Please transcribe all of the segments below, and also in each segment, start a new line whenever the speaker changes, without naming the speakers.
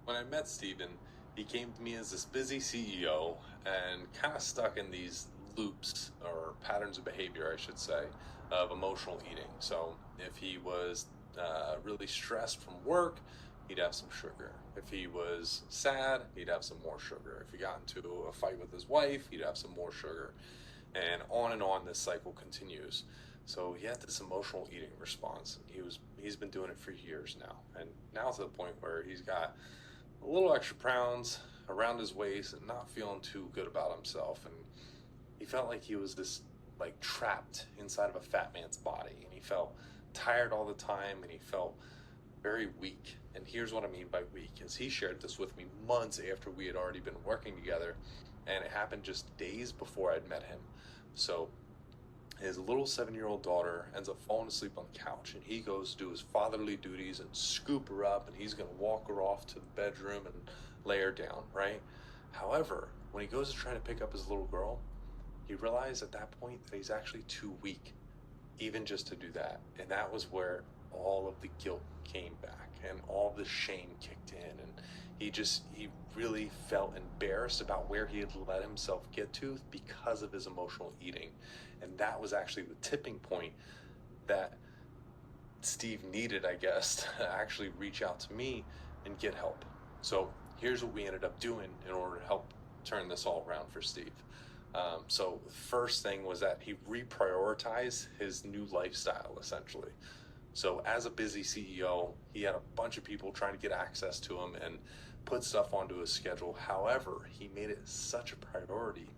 When I met Steven, he came to me as this busy CEO and kind of stuck in these loops or patterns of behavior, I should say, of emotional eating. So if he was really stressed from work, he'd have some sugar. If he was sad, he'd have some more sugar. If he got into a fight with his wife, he'd have some more sugar. And on this cycle continues. So he had this emotional eating response. He's been doing it for years now, and now to the point where he's got a little extra pounds around his waist and not feeling too good about himself. And he felt like he was this like trapped inside of a fat man's body, and he felt tired all the time, and he felt very weak. And here's what I mean by weak, is he shared this with me months after we had already been working together, and it happened just days before I'd met him. So his little 7-year-old daughter ends up falling asleep on the couch, and he goes to do his fatherly duties and scoop her up, and he's going to walk her off to the bedroom and lay her down, right? However, when he goes to try to pick up his little girl, he realized at that point that he's actually too weak even just to do that. And that was where all of the guilt came back and all the shame kicked in, and he really felt embarrassed about where he had let himself get to because of his emotional eating. And that was actually the tipping point that Steve needed, I guess, to actually reach out to me and get help. So here's what we ended up doing in order to help turn this all around for Steve. So the first thing was that he reprioritized his new lifestyle, essentially. So as a busy CEO, he had a bunch of people trying to get access to him and put stuff onto his schedule. However, he made it such a priority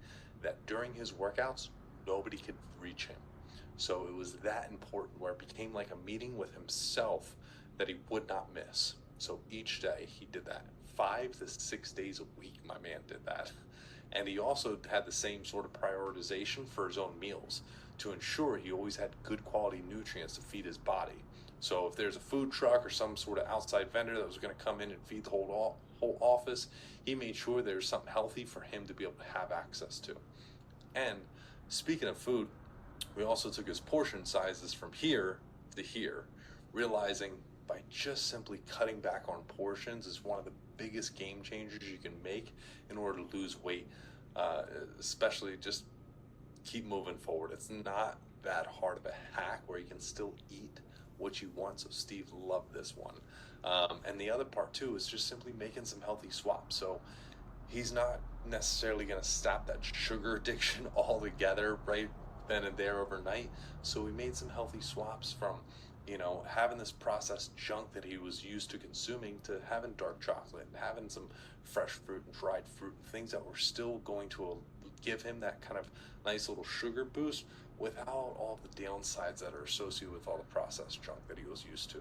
that during his workouts, nobody could reach him. So it was that important, where it became like a meeting with himself that he would not miss. So each day he did that. 5 to 6 days a week, my man did that. And he also had the same sort of prioritization for his own meals to ensure he always had good quality nutrients to feed his body. So if there's a food truck or some sort of outside vendor that was going to come in and feed the whole office, he made sure there's something healthy for him to be able to have access to. And speaking of food, we also took his portion sizes from here to here, realizing by just simply cutting back on portions is one of the biggest game changers you can make in order to lose weight, especially just keep moving forward. It's not that hard of a hack where you can still eat what you want. So Steve loved this one. And the other part too is just simply making some healthy swaps. So he's not necessarily going to stop that sugar addiction altogether right then and there overnight. So we made some healthy swaps from, having this processed junk that he was used to consuming to having dark chocolate and having some fresh fruit and dried fruit, things that were still going to give him that kind of nice little sugar boost without all the downsides that are associated with all the processed junk that he was used to.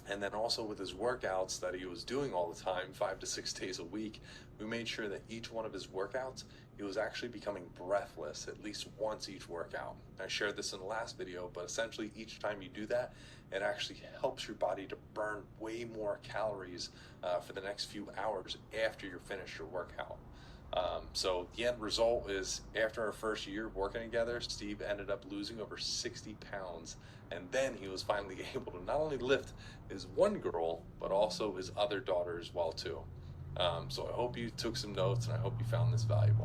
And then also with his workouts that he was doing all the time, 5 to 6 days a week, we made sure that each one of his workouts, he was actually becoming breathless at least once each workout. I shared this in the last video, but essentially each time you do that, it actually helps your body to burn way more calories for the next few hours after you're finished your workout. So the end result is, after our first year working together, Steve ended up losing over 60 pounds. And then he was finally able to not only lift his one girl, but also his other daughter as well too. So I hope you took some notes, and I hope you found this valuable.